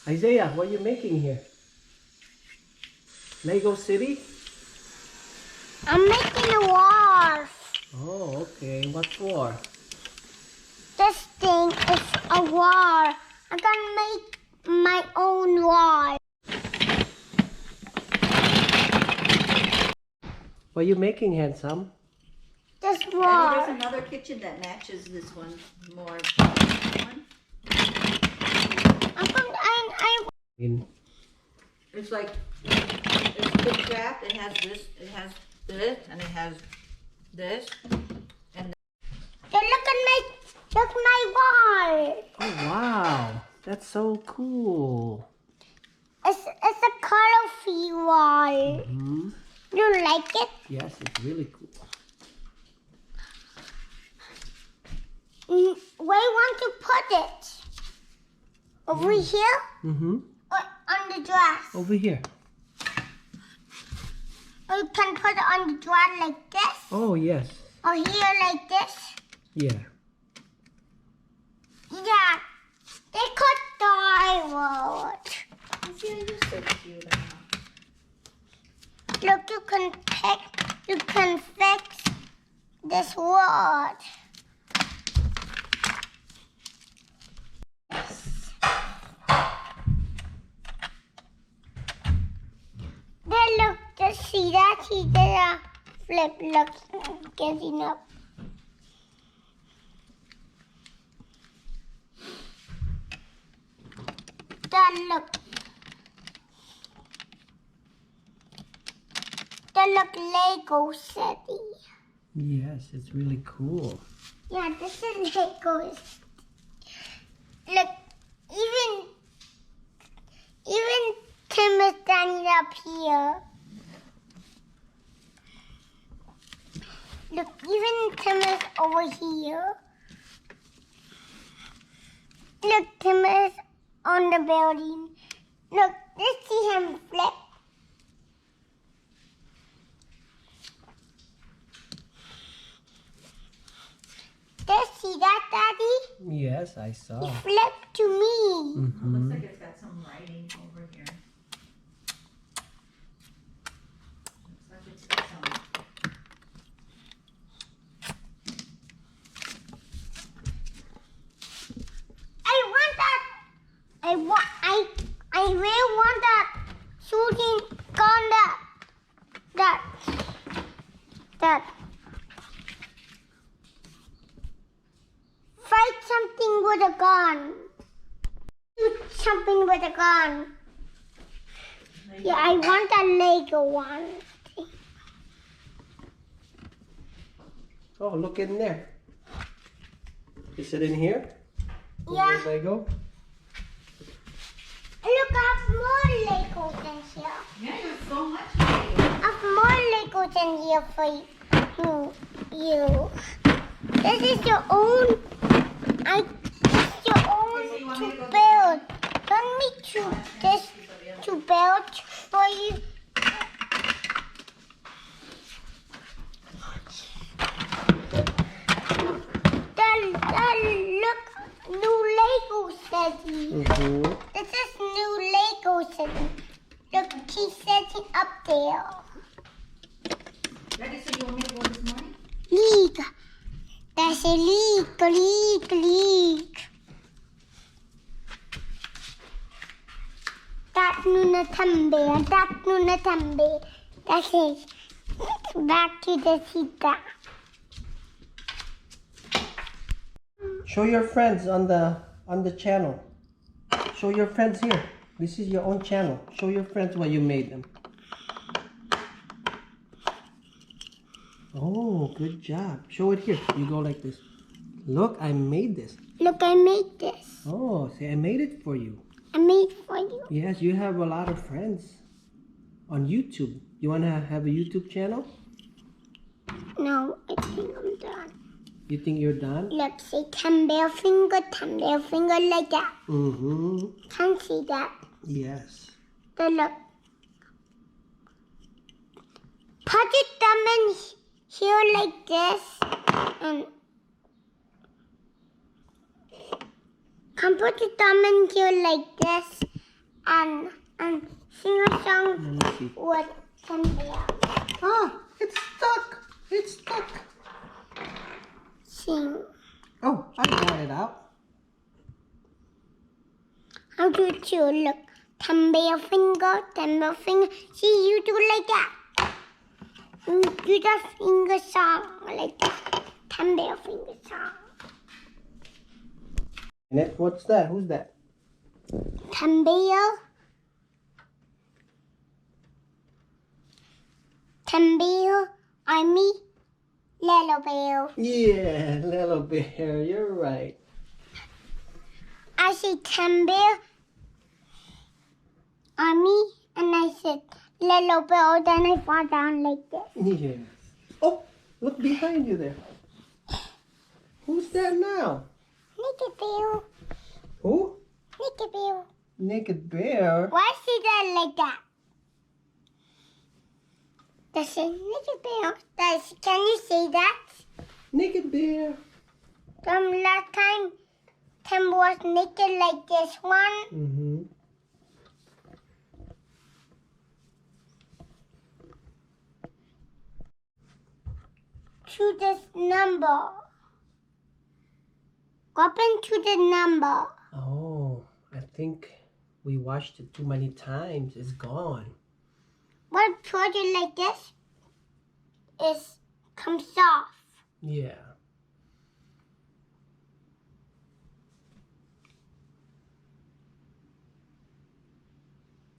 Isaiah, what are you making here? Lego City? I'm making a wall. Oh, okay. What for? This thing is a wall. I'm gonna make my own wall. What are you making, handsome? This And wall. there's another kitchen that matches this one more. In It's like it's good craft. It has this, and it has this. Look my wall. Oh wow, that's so cool. It's a colorful wall. Hmm. You like it? Yes, it's really cool. Where you want to put it? Over here Mm-hmm. or on the dress? Over here. Or you can put it on the dress like this. Oh yes. Or here like this. Yeah. Yeah. They could diamond. See, you're so cute. Look, you can fix this word. Then look, just see that he did a flip. Look, getting up. Then look. Then look, Lego City. Yes, it's really cool. Yeah, this is Lego. Look, even Tim is standing up here. Look, even Tim is over here. Look, Tim is on the building. Look, let's see him flip. Did you see that, Daddy? Yes, I saw. He flipped to me. Mm-hmm. Looks like it's got some writing over here. Looks like it's got some. I really want that shooting gun that fight something with a gun. Shoot something with a gun. Yeah, I want that Lego one. Oh, look in there. Is it in here? Yeah. Where's Lego? Look, I have more Legos in here. Yeah, there's so much. Lego. I have more Legos in here for you. This is your own. This is your own to build. Don't me to build for you. Look, new Lego city. Mm-hmm. This is new Lego city. Look, he's setting up there. Daddy said you want me to go this morning? League. That's a league. That's Nuna Tambe. That's it. Back to the Sita. Show your friends on the channel. Show your friends here. This is your own channel. Show your friends what you made them. Oh, good job. Show it here. You go like this. Look, I made this. Look, I made this. Oh, see, I made it for you. I made for you. Yes, you have a lot of friends on YouTube. You want to have a YouTube channel? No, I think I'm done. You think you're done? Look, say thumbnail finger like that. Mm-hmm. Can see that. Yes. Then look. Put your thumb in here like this. And come put your thumb in here like this. and sing a song Let me see. with Teddy Bear. Oh, it's stuck. It's stuck. Sing. Oh, I got it out. How do you look? Teddy Bear finger. See, you do like that. You do the finger song like that. Teddy Bear finger song. Annette, what's that? Who's that? Teddy Bear. Teddy Bear. I'm me. Little Bear. Yeah, little bear. You're right. I say Teddy Bear. I'm me. And I said little bear. Then I fall down like this. Yes. Oh, look behind you there. Who's that now? Naked Bear. Who? Naked Bear. Naked bear. Why is that like that? That's a naked bear. Can you say that? Naked bear. Last time, Tim was naked like this one. Mm-hmm. To this number. Go up into the number. Oh, I think we watched it too many times. It's gone. What project like this is comes off. Yeah.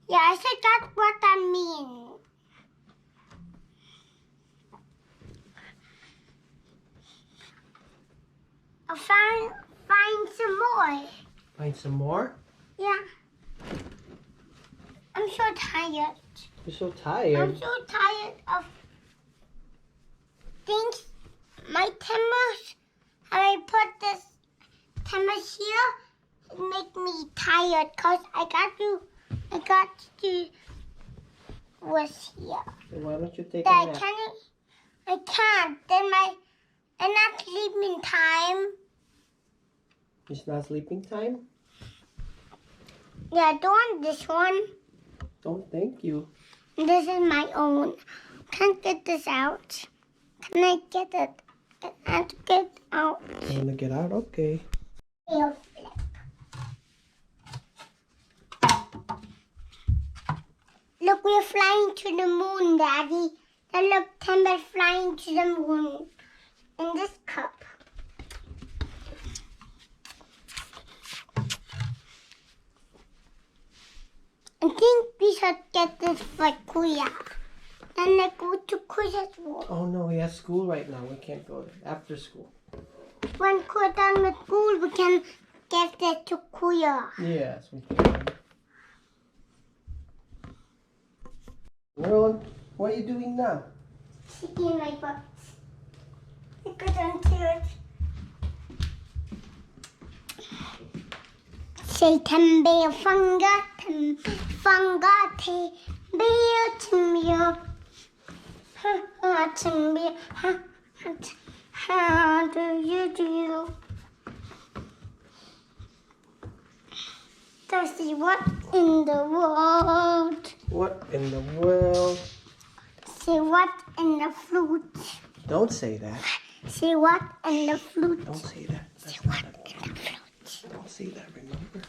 Yeah, I said that's what that means. I'll find some more. Find some more? Yeah. I'm so tired. You're so tired. I'm so tired of things. My timbers, how I put this timbers here, it make me tired because I got to was here. So why don't you take Dad, a nap? I can't. Then I'm not sleeping time. It's not sleeping time? Yeah, don't this one. Don't thank you. This is my own. Can't get this out. Can I get it? I can't get out. You want to get out? Okay. Tail flip. Look, we're flying to the moon, Daddy. And look, Timber's flying to the moon in this cup. I think we should get this for Kuya. Then I go to Kuya's room. Oh no, he has school right now. We can't go there. After school. When Kuya done with school, we can give that to Kuya. Yes, we can. Merlin, what are you doing now? Sticking my butt. I couldn't do it. Say Timber Funga, Funga, Timber, Timber. Timber, how do you do? So see what in the world? What in the world? See what in the flute? Don't say that. See what in the flute? Don't say that. See That's what not in the flute? Don't say that, remember?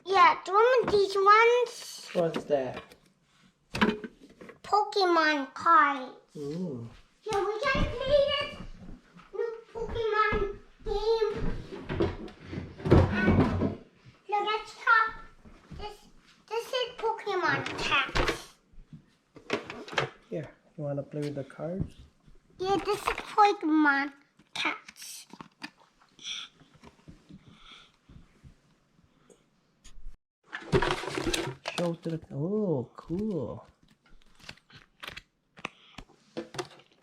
Yeah, do you want these ones? What's that? Pokemon cards. Ooh. Yeah, we can play this new Pokemon game. And look at top. This is Pokemon cats. Here, you want to play with the cards? Yeah, this is Pokemon cats. Show to the... Oh, cool.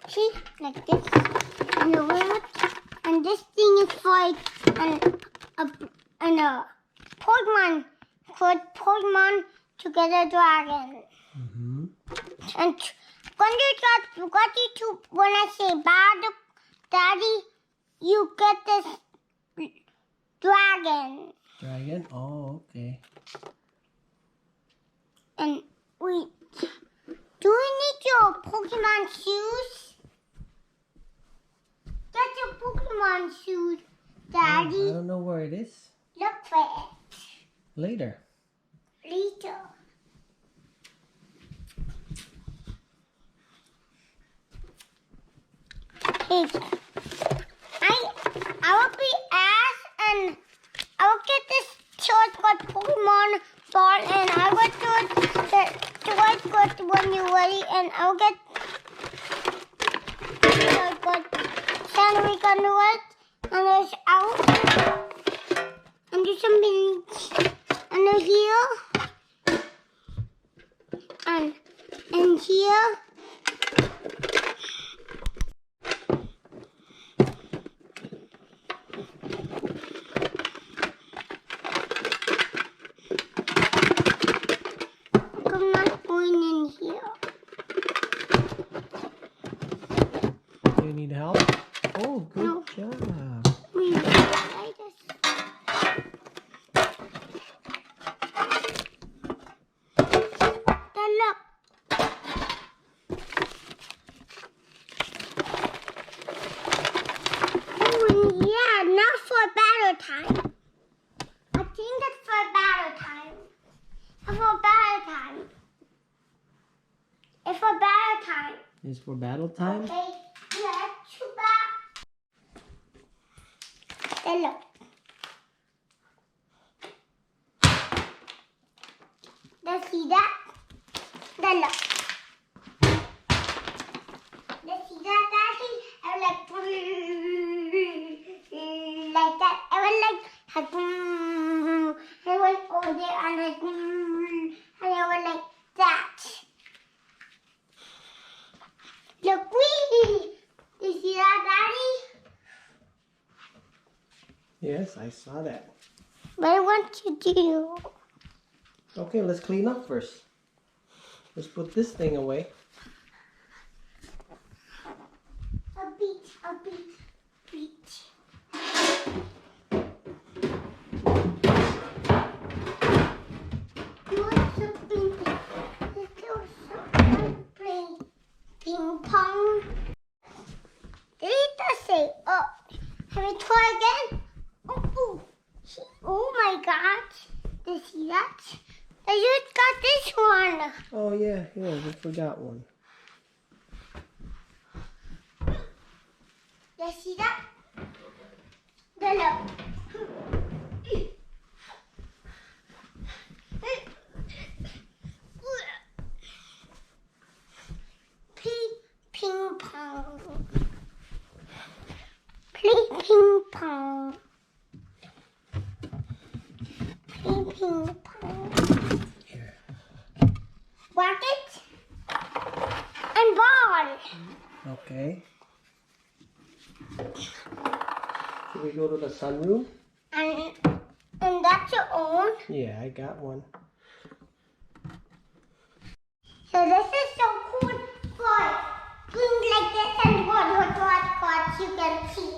See, like this. And the word. And this thing is for and a Pokemon to get a dragon. Mm-hmm. And when I say Daddy, you get this dragon. Dragon? Oh, okay. And do we need your Pokemon shoes? Get your Pokemon shoes, Daddy. Oh, I don't know where it is. Look for it Later. later. Hey, I will be asked and I will get this short got Pokemon ball and I will do the short when you're ready and I'll get short got Sandwich on the right and there's out and there's something under here and here. Do you need help? Oh, good No. job. Time. I think it's for battle time. It's for battle time. It's for battle time. It's for battle time? Okay, let's go back. Hello. Let's see that. Hello. Let's see that, Daddy. I was like that. I went over there and I went like that. Look, wee! You see that, Daddy? Yes, I saw that. What I want to do? Okay, let's clean up first. Let's put this thing away. A beat. You want something? Let's go play ping pong. Did it say, oh, have we try again? Oh my God. Did you see that? I just got this one. Oh, yeah, we forgot one. You see that? Hello. Ping pong. Play ping pong. Play ping pong. Here. Racket and ball. Okay. Should we go to the sunroom? And that's your own. Yeah, I got one. So this is so cool for doing like this and what you can see.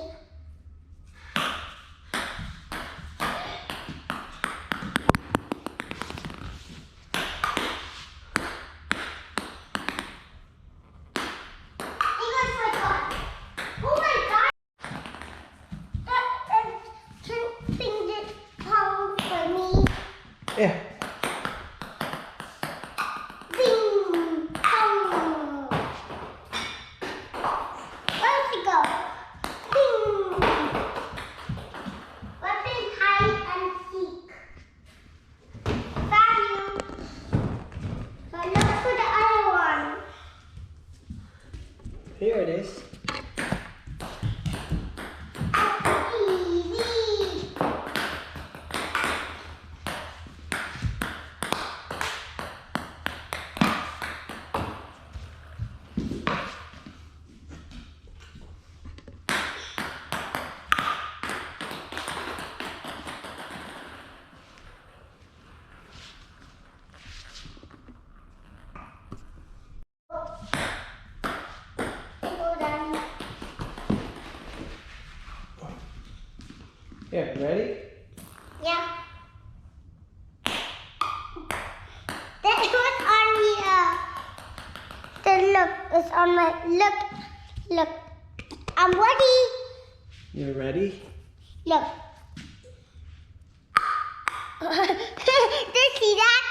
Oh my God! Can ping this pong for me? Yeah. Ping pong. Where's it go? Ping Here, ready? Yeah. That was on the look. It's on my look. I'm ready. You ready? Look. Did you see that?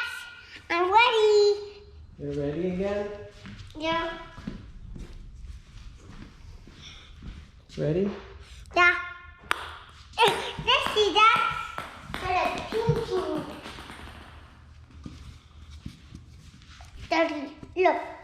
I'm ready. You ready again? Yeah. Ready? Yeah. Let's see that. There's pinky. Look.